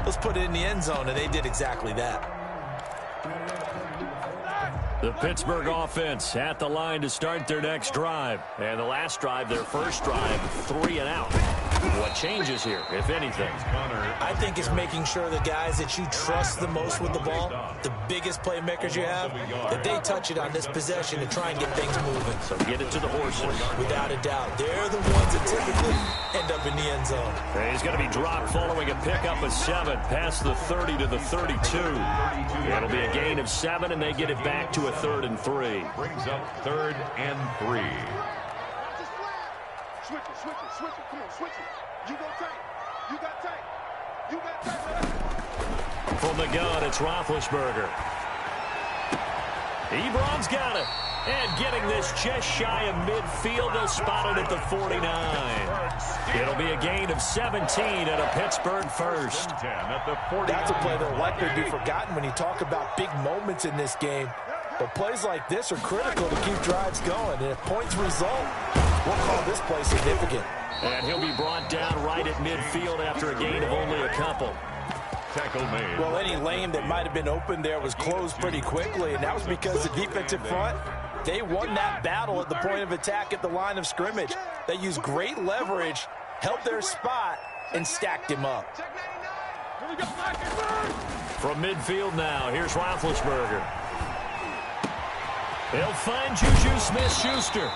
let's put it in the end zone, and they did exactly that. The Pittsburgh offense at the line to start their next drive. And the last drive, their first drive, 3 and out. What changes here, if anything? I think it's making sure the guys that you trust the most with the ball, the biggest playmakers you have, that they touch it on this possession to try and get things moving. So get it to the horses. Without a doubt. They're the ones that typically end up in the end zone. And he's going to be dropped following a pickup of 7 past the 30 to the 32. It'll be a gain of 7, and they get it back to a 3rd and 3. Brings up 3rd and 3. Switch it. Come on, switch it. You got Tank. From the gun, it's Roethlisberger. Ebron's got it. And getting this just shy of midfield, they'll spot it at the 49. It'll be a gain of 17 and a Pittsburgh first. That's a play that'll likely be forgotten when you talk about big moments in this game. But plays like this are critical to keep drives going. And if points result, we'll call this play significant. And he'll be brought down right at midfield after a gain of only a couple. Tackle made. Well, any lane that might have been open there was closed pretty quickly, and that was because the defensive front, they won that battle at the point of attack at the line of scrimmage. They used great leverage, held their spot, and stacked him up. From midfield now, here's Roethlisberger. He'll find Juju Smith-Schuster.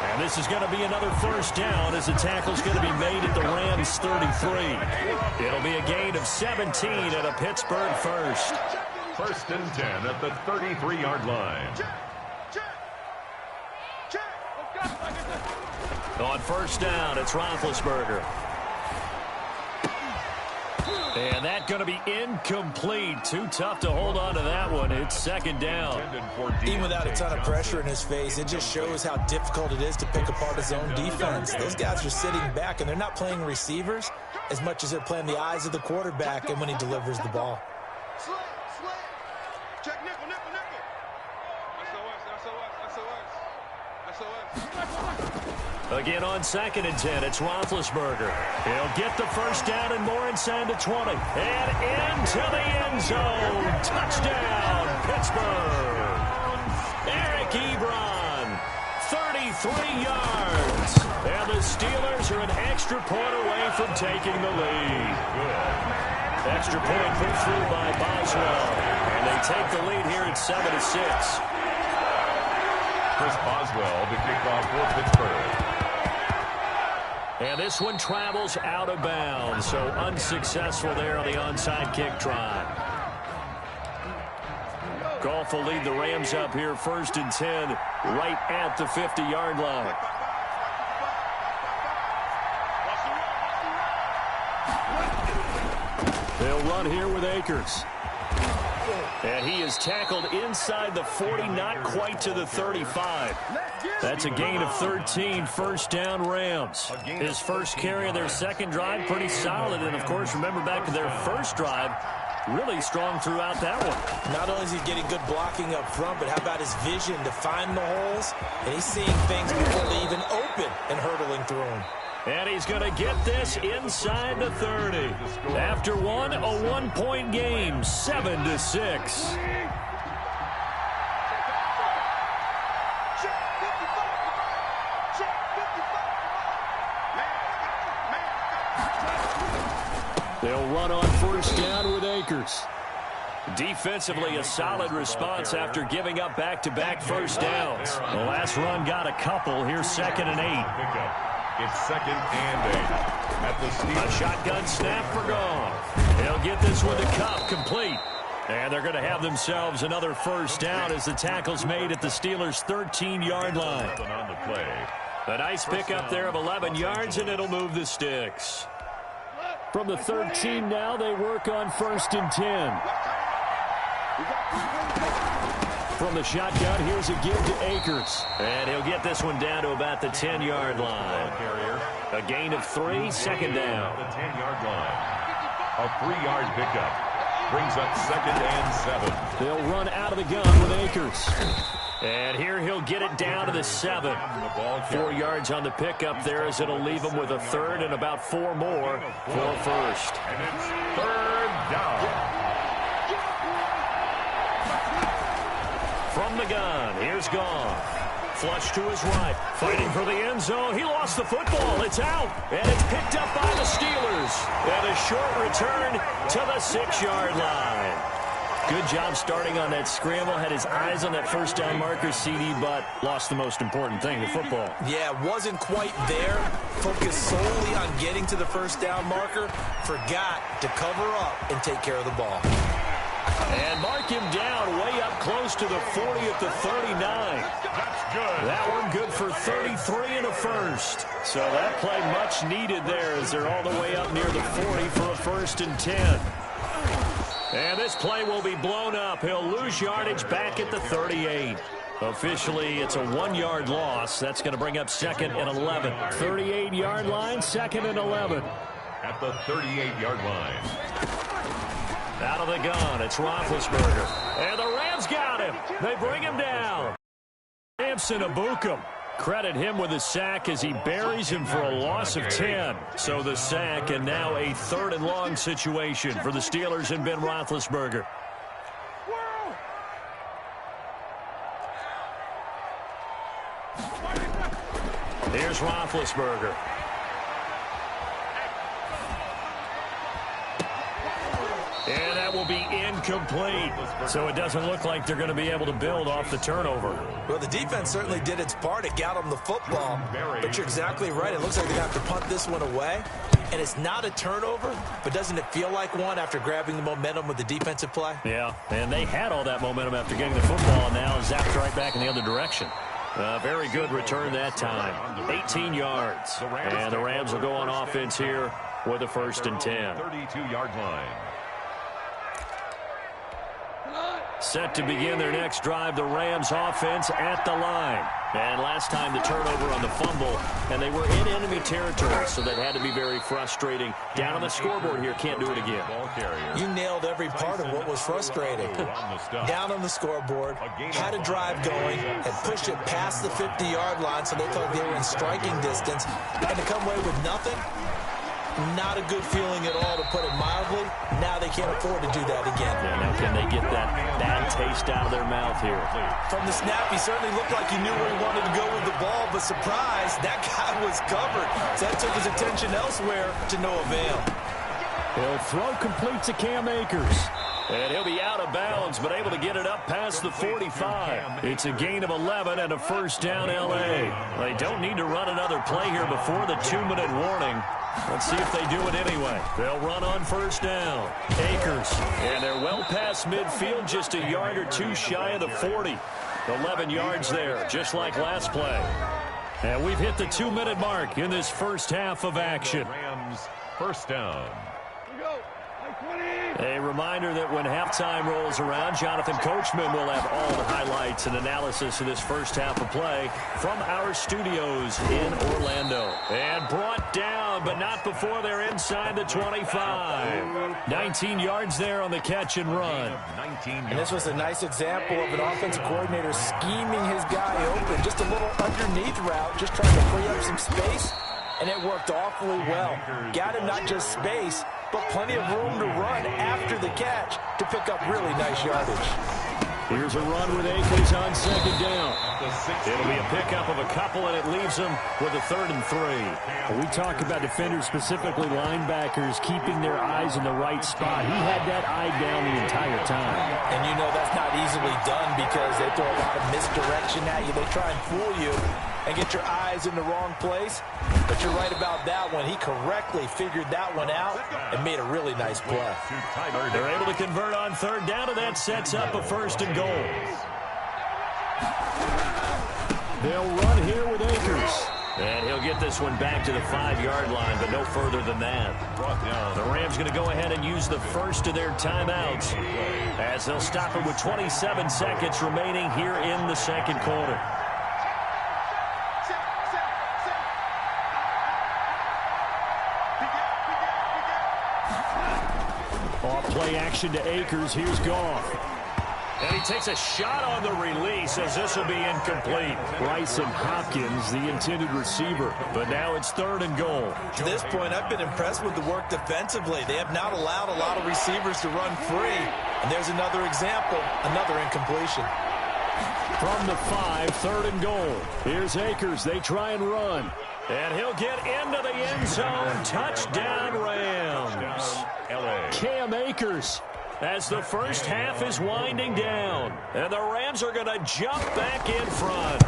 And this is going to be another first down as the tackle's going to be made at the Rams' 33. It'll be a gain of 17 and a Pittsburgh first. 1st and 10 at the 33-yard line. On first down, it's Roethlisberger. And that's going to be incomplete. Too tough to hold on to that one. It's 2nd down. Even without a ton of pressure in his face, it just shows how difficult it is to pick apart his own defense. Those guys are sitting back, and they're not playing receivers as much as they're playing the eyes of the quarterback and when he delivers the ball. Check nickel. Again on 2nd and 10, it's Roethlisberger. He'll get the first down and more inside the 20. And into the end zone. Touchdown, Pittsburgh. Eric Ebron, 33 yards. And the Steelers are an extra point away from taking the lead. Extra point put through by Boswell. And they take the lead here at 7-6. Chris Boswell to kick off for Pittsburgh. And this one travels out of bounds, so unsuccessful there on the onside kick try. Goff will lead the Rams up here 1st and 10 right at the 50-yard line. They'll run here with Akers. And he is tackled inside the 40, not quite to the 35. That's a gain of 13, first down Rams. His first carry of their second drive, pretty solid. And, of course, remember back to their first drive, really strong throughout that one. Not only is he getting good blocking up front, but how about his vision to find the holes? And he's seeing things before they even open and hurtling through them. And he's going to get this inside the 30. After one, a one-point game, 7-6. They'll run on first down with Akers. Defensively, a solid response after giving up back-to-back first downs. The last run got a couple. Here's 2nd and 8. It's 2nd and 8 at the Steelers. A shotgun snap for Goff. They'll get this one to Kupp, complete. And they're going to have themselves another first down as the tackle's made at the Steelers' 13-yard line. On the play. A nice pickup there of 11 yards, and it'll move the sticks. From the 13 now, they work on 1st and 10. From the shotgun, here's a give to Akers. And he'll get this one down to about the 10-yard line. A gain of 3, 2nd down. The 10-yard line. A 3-yard pickup. Brings up 2nd and 7. They'll run out of the gun with Akers. And here he'll get it down to the 7. 4 yards on the pickup there as it'll leave him with a 3rd and about 4 more for first. And it's 3rd from the gun. Here's Goff. Flush to his right. Fighting for the end zone. He lost the football. It's out. And it's picked up by the Steelers. And a short return to the 6-yard line. Good job starting on that scramble. Had his eyes on that first down marker, CD, but lost the most important thing, the football. Yeah, wasn't quite there. Focused solely on getting to the first down marker. Forgot to cover up and take care of the ball. And mark him down way up close to the 40 at the 39. That's good. That one good for 33 and a first. So that play much needed there as they're all the way up near the 40 for a 1st and 10. And this play will be blown up. He'll lose yardage back at the 38. Officially, it's a 1-yard loss. That's going to bring up 2nd and 11. 38-yard line, 2nd and 11. At the 38-yard line. Out of the gun, it's Roethlisberger. And the Rams got him. They bring him down. Samson Ebukam. Credit him with a sack as he buries him for a loss of 10. So the sack, and now a 3rd and long situation for the Steelers and Ben Roethlisberger. Here's Roethlisberger. And that will be incomplete. So it doesn't look like they're going to be able to build off the turnover. Well, the defense certainly did its part. It got them the football. But you're exactly right. It looks like they have to punt this one away. And it's not a turnover, but doesn't it feel like one after grabbing the momentum with the defensive play? Yeah, and they had all that momentum after getting the football, and now zapped right back in the other direction. Very good return that time. 18 yards. And the Rams will go on offense here with a 1st and 10. 32-yard line. Set to begin their next drive, the Rams offense at the line. And last time the turnover on the fumble, and they were in enemy territory, so that had to be very frustrating. Down on the scoreboard here, can't do it again. You nailed every part of what was frustrating. Down on the scoreboard, had a drive going, and pushed it past the 50-yard line, so they thought they were in striking distance, and to come away with nothing, not a good feeling at all, to put it mildly. Now they can't afford to do that again. Yeah, now can they get that bad taste out of their mouth here? From the snap, he certainly looked like he knew where he wanted to go with the ball, but surprise, that guy was covered. So that took his attention elsewhere to no avail. He'll throw complete to Cam Akers. And he'll be out of bounds, but able to get it up past the 45. It's a gain of 11 and a 1st down L.A. They don't need to run another play here before the 2-minute warning. Let's see if they do it anyway. They'll run on 1st down. Akers. And they're well past midfield, just a yard or two shy of the 40. 11 yards there, just like last play. And we've hit the 2-minute mark in this first half of action. Rams 1st down. A reminder that when halftime rolls around, Jonathan Coachman will have all the highlights and analysis of this first half of play from our studios in Orlando. And brought down, but not before they're inside the 25. 19 yards there on the catch and run. And this was a nice example of an offensive coordinator scheming his guy open. Just a little underneath route, just trying to free up some space. And it worked awfully well. Got him not just space, but plenty of room to run after the catch to pick up really nice yardage. Here's a run with Akers on 2nd down. It'll be a pickup of a couple, and it leaves them with a 3rd and 3. When we talk about defenders, specifically linebackers, keeping their eyes in the right spot. He had that eye down the entire time. And you know that's not easily done because they throw a lot of misdirection at you. They try and fool you and get your eyes in the wrong place. But you're right about that one. He correctly figured that one out and made a really nice play. They're able to convert on 3rd down, and that sets up a 1st and goal. They'll run here with Akers. And he'll get this one back to the 5-yard line, but no further than that. The Rams going to go ahead and use the first of their timeouts as they'll stop it with 27 seconds remaining here in the 2nd quarter. Off play action to Akers. Here's Goff. And he takes a shot on the release as this will be incomplete. Bryson Hopkins, the intended receiver. But now it's 3rd and goal. To this point, I've been impressed with the work defensively. They have not allowed a lot of receivers to run free. And there's another example, another incompletion. From the 5, 3rd and goal. Here's Akers. They try and run. And he'll get into the end zone. Touchdown, Rams. Cam Akers as the first half is winding down. And the Rams are going to jump back in front.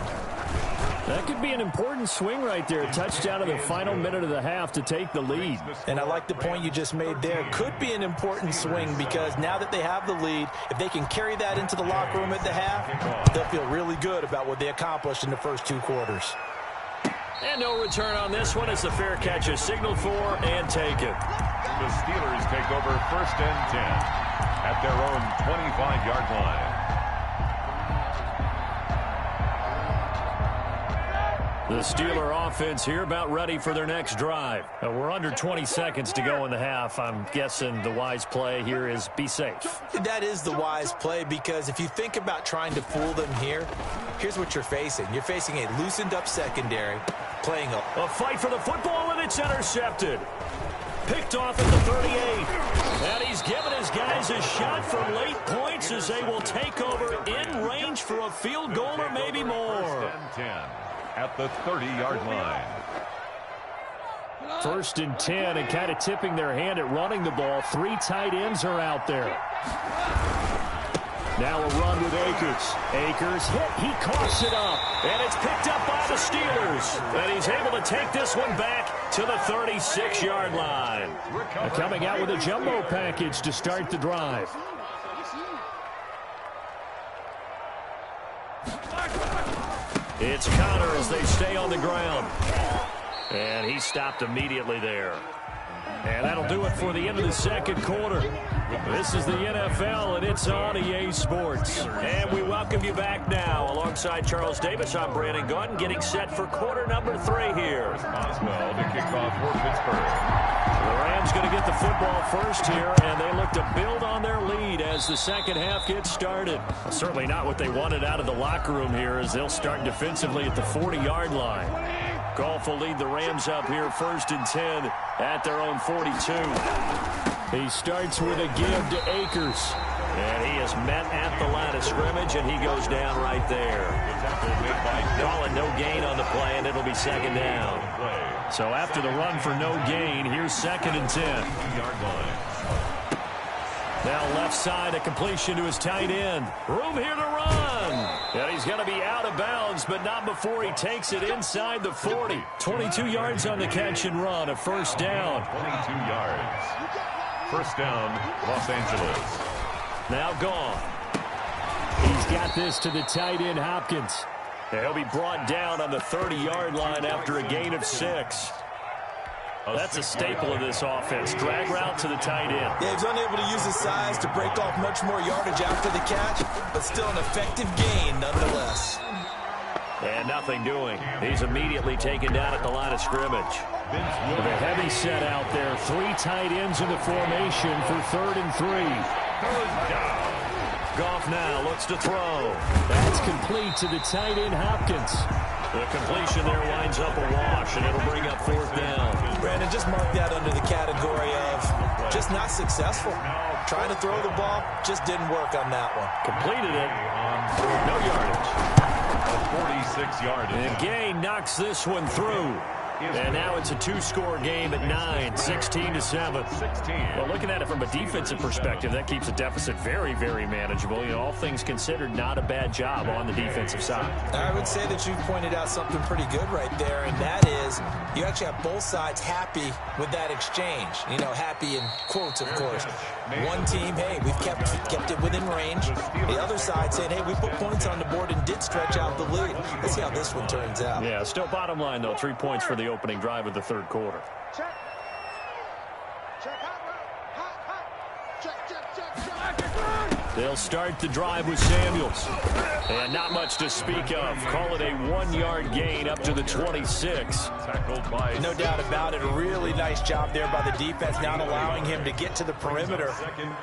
That could be an important swing right there. A touchdown in the final minute of the half to take the lead. And I like the point you just made there. Could be an important swing because now that they have the lead, if they can carry that into the locker room at the half, they'll feel really good about what they accomplished in the first 2 quarters. And no return on this one as the fair catch is signaled for and taken. The Steelers take over 1st and 10 at their own 25-yard line. The Steeler offense here about ready for their next drive. We're under 20 seconds to go in the half. I'm guessing the wise play here is be safe. That is the wise play because if you think about trying to fool them here, here's what you're facing. You're facing a loosened up secondary playing a fight for the football, and it's intercepted. Picked off at the 38. And he's given his guys a shot for late points as they will take over in range for a field goal or maybe more. 1st and 10 at the 30-yard line. 1st and 10 and kind of tipping their hand at running the ball. 3 tight ends are out there. Now a run with Akers. Akers hit. He coughs it up. And it's picked up by the Steelers. And he's able to take this one back to the 36-yard line. Coming out with a jumbo package to start the drive. It's Connor as they stay on the ground. And he stopped immediately there. And that'll do it for the end of the 2nd quarter. This is the NFL, and it's on EA Sports. And we welcome you back now. Alongside Charles Davis, I'm Brandon Gaudin, getting set for quarter number 3 here. Oswell to kick off for Pittsburgh. The Rams going to get the football first here, and they look to build on their lead as the second half gets started. Well, certainly not what they wanted out of the locker room here as they'll start defensively at the 40-yard line. Goff will lead the Rams up here 1st and 10 at their own 42. He starts with a give to Akers. And he is met at the line of scrimmage, and he goes down right there. Calling no gain on the play, and it'll be 2nd down. So after the run for no gain, here's 2nd and 10. Now left side, a completion to his tight end. Room here to run. And he's going to be out of bounds, but not before he takes it inside the 40. 22 yards on the catch and run, a 1st down. 22 yards. 1st down, Los Angeles. Now gone. He's got this to the tight end, Hopkins. He'll be brought down on the 30-yard line after a gain of 6. That's a staple of this offense. Drag route to the tight end. Yeah, he's unable to use his size to break off much more yardage after the catch, but still an effective gain nonetheless. And nothing doing. He's immediately taken down at the line of scrimmage. With a heavy set out there. 3 tight ends in the formation for 3rd and 3. 3rd down. Goff now looks to throw. That's complete to the tight end, Hopkins. The completion there winds up a wash, and it'll bring up 4th down. Brandon, just mark that under the category of just not successful. Trying to throw the ball, just didn't work on that one. Completed it. No yardage. A 46-yard. And Gay knocks this one through. And now it's a 2-score game at 9, 16-7. Well, looking at it from a defensive perspective, that keeps the deficit very, very manageable. You know, all things considered, not a bad job on the defensive side. I would say that you've pointed out something pretty good right there, and that is you actually have both sides happy with that exchange. You know, happy in quotes, of course. One team, hey, we've kept it within range. The other side saying, hey, we put points on the board and did stretch out the lead. Let's see how this one turns out. Yeah, still bottom line, though, 3 points for the opening drive of the 3rd quarter. Check. Check. Check. They'll start the drive with Samuels. And not much to speak of. Call it a 1-yard gain up to the 26. Tackled by... No doubt about it. A really nice job there by the defense, not allowing him to get to the perimeter.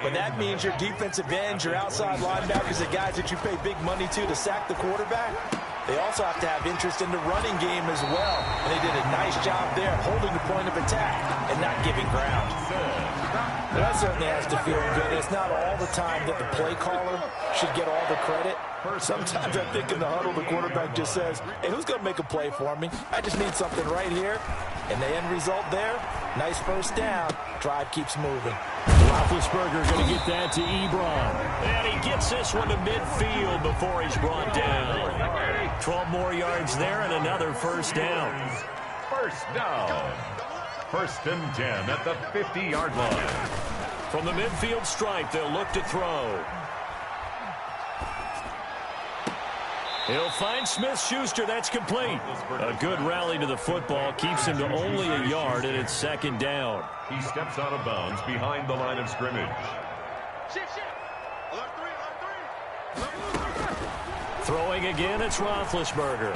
But that means your defensive ends, your outside linebackers, the guys that you pay big money to sack the quarterback, they also have to have interest in the running game as well. And they did a nice job there holding the point of attack and not giving ground. That certainly has to feel good. It's not all the time that the play caller should get all the credit. Sometimes I think in the huddle, the quarterback just says, hey, who's going to make a play for me? I just need something right here. And the end result there, nice first down. Drive keeps moving. Roethlisberger going to get that to Ebron. And he gets this one to midfield before he's brought down. 12 more yards there and another first down. First down. First and 10 at the 50-yard line. From the midfield stripe, they'll look to throw. He'll find Smith-Schuster. That's complete. A good rally to the football keeps him to only a yard, and it's second down. He steps out of bounds behind the line of scrimmage. Throwing again, it's Roethlisberger.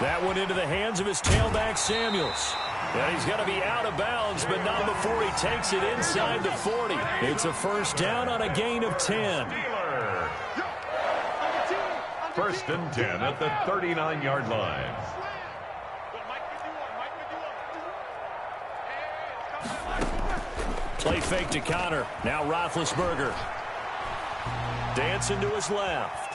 That one into the hands of his tailback, Samuels. And he's going to be out of bounds, but not before he takes it inside the 40. It's a first down on a gain of 10. First and 10 at the 39-yard line. Play fake to Connor. Now Roethlisberger. Dancing to his left.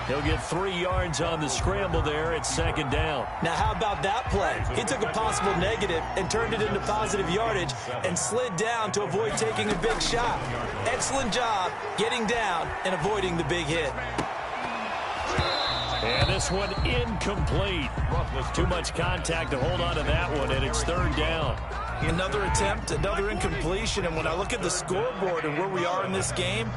He'll get 3 yards on the scramble there. It's second down. Now, how about that play? He took a possible negative and turned it into positive yardage and slid down to avoid taking a big shot. Excellent job getting down and avoiding the big hit. And this one incomplete. Too much contact to hold on to that one, and it's third down. Another attempt, another incompletion, and when I look at the scoreboard and where we are in this game,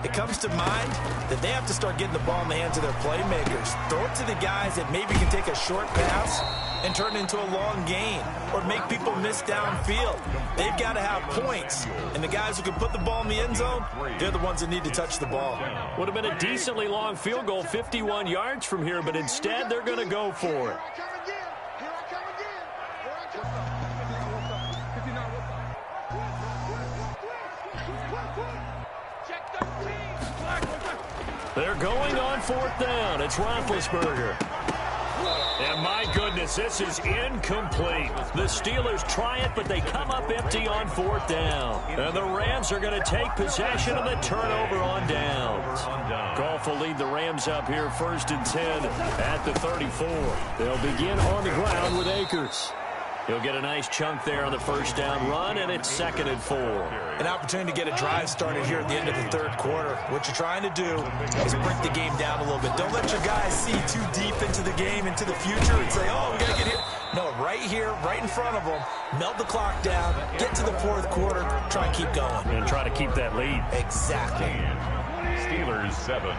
it comes to mind that they have to start getting the ball in the hands of their playmakers. Throw it to the guys that maybe can take a short pass and turn it into a long gain or make people miss downfield. They've got to have points, and the guys who can put the ball in the end zone, they're the ones that need to touch the ball. Would have been a decently long field goal, 51 yards from here, but instead they're going to go for it. They're going on fourth down. It's Roethlisberger. And my goodness, this is incomplete. The Steelers try it, but they come up empty on fourth down. And the Rams are going to take possession of the turnover on downs. Goff will lead the Rams up here first and 10 at the 34. They'll begin on the ground with Akers. He'll get a nice chunk there on the first down run, and it's second and 4. An opportunity to get a drive started here at the end of the third quarter. What you're trying to do is break the game down a little bit. Don't let your guys see too deep into the game, into the future, and say, oh, we got to get here. No, right here, right in front of them, melt the clock down, get to the fourth quarter, try and keep going. And try to keep that lead. Exactly. Steelers 7.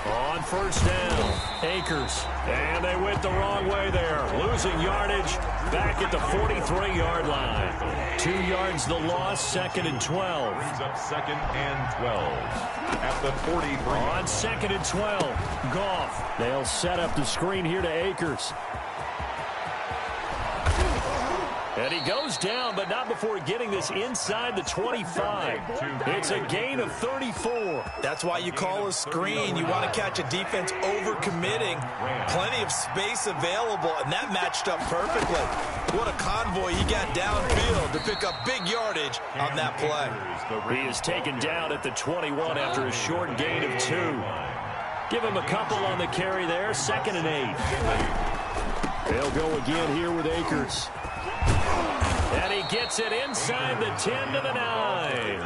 On first down, Akers. And they went the wrong way there. Losing yardage back at the 43-yard line. 2 yards the loss, second and 12. Brings up second and 12 at the 43. On second and 12, Goff. They'll set up the screen here to Akers. And he goes down, but not before getting this inside the 25. It's a gain of 34. That's why you call a screen. You want to catch a defense over-committing. Plenty of space available, and that matched up perfectly. What a convoy he got downfield to pick up big yardage on that play. He is taken down at the 21 after a short gain of 2. Give him a couple on the carry there, second and 8. They'll go again here with Akers. And he gets it inside the 10 to the 9.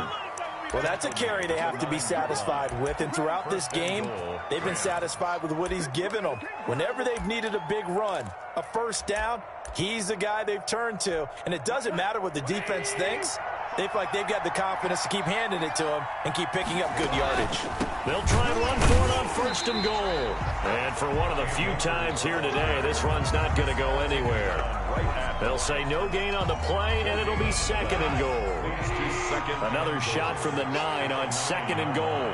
Well, that's a carry they have to be satisfied with, and throughout this game, they've been satisfied with what he's given them. Whenever they've needed a big run, a first down, he's the guy they've turned to, and it doesn't matter what the defense thinks. They feel like they've got the confidence to keep handing it to him and keep picking up good yardage. They'll try and run for it on first and goal. And for one of the few times here today, this run's not going to go anywhere. They'll say no gain on the play, and it'll be second and goal. Another shot from the 9 on second and goal.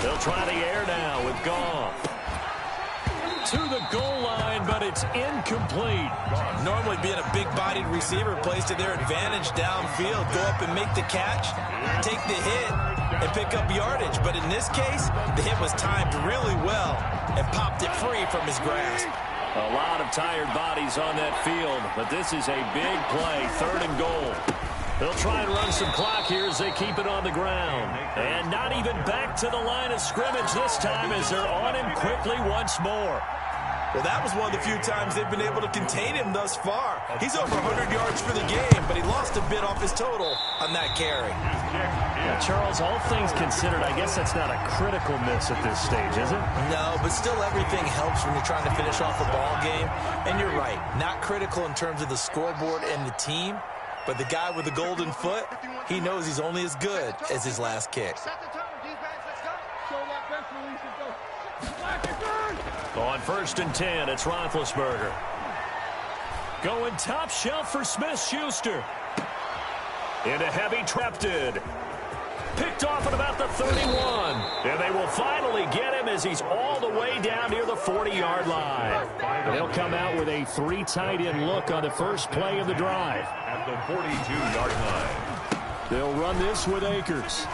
They'll try the air now with Goff. to the goal line, but it's incomplete. Normally being a big-bodied receiver plays to their advantage downfield. Go up and make the catch, take the hit, and pick up yardage. But in this case, the hit was timed really well and popped it free from his grasp. A lot of tired bodies on that field, but this is a big play, 3rd and goal. They'll try and run some clock here as they keep it on the ground. And not even back to the line of scrimmage this time as they're on him quickly once more. Well, that was one of the few times they've been able to contain him thus far. He's over 100 yards for the game, but he lost a bit off his total on that carry. Yeah, Charles, all things considered, I guess that's not a critical miss at this stage, is it? No, but still everything helps when you're trying to finish off a ball game. And you're right, not critical in terms of the scoreboard and the team, but the guy with the golden foot, he knows he's only as good as his last kick. On 1st and 10, it's Roethlisberger. Going top shelf for Smith-Schuster. Into heavy trapted. Picked off at about the 31. And they will finally get him as he's all the way down near the 40-yard line. They'll come out with a 3 tight end look on the first play of the drive. At the 42-yard line. They'll run this with Akers.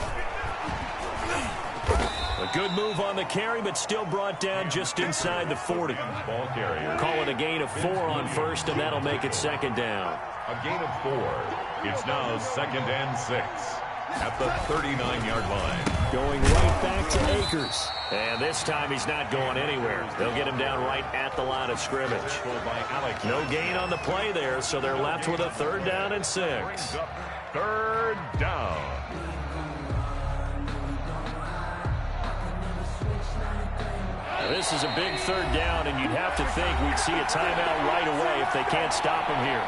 A good move on the carry, but still brought down just inside the 40. Ball carrier. Call it a gain of 4 on 1st, and that'll make it 2nd down. A gain of 4. It's now 2nd and 6 at the 39-yard line. Going right back to Akers. And this time he's not going anywhere. They'll get him down right at the line of scrimmage. No gain on the play there, so they're left with a 3rd down and 6. 3rd down. This is a big 3rd down, and you'd have to think we'd see a timeout right away if they can't stop him here.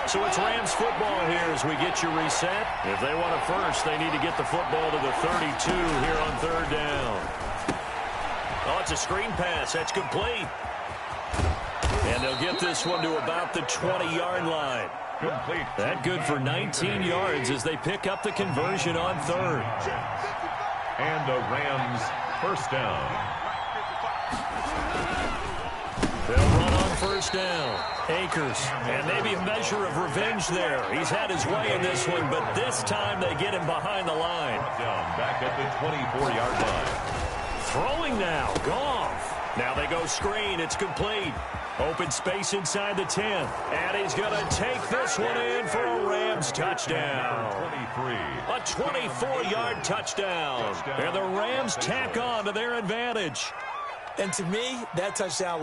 So it's Rams football here as we get you reset. If they want a first, they need to get the football to the 32 here on 3rd down. Oh, it's a screen pass. That's complete. And they'll get this one to about the 20-yard line. Complete. That good for 19 yards as they pick up the conversion on 3rd. And the Rams 1st down. They'll run on 1st down. Akers, and maybe a measure of revenge there. He's had his way in this one, but this time they get him behind the line. Down back at the 24-yard line. Throwing now, Goff. Now they go screen, it's complete. Open space inside the 10. And he's going to take this one in for a Rams touchdown. 23. A 24-yard touchdown. And the Rams tack on to their advantage. And to me, that touchdown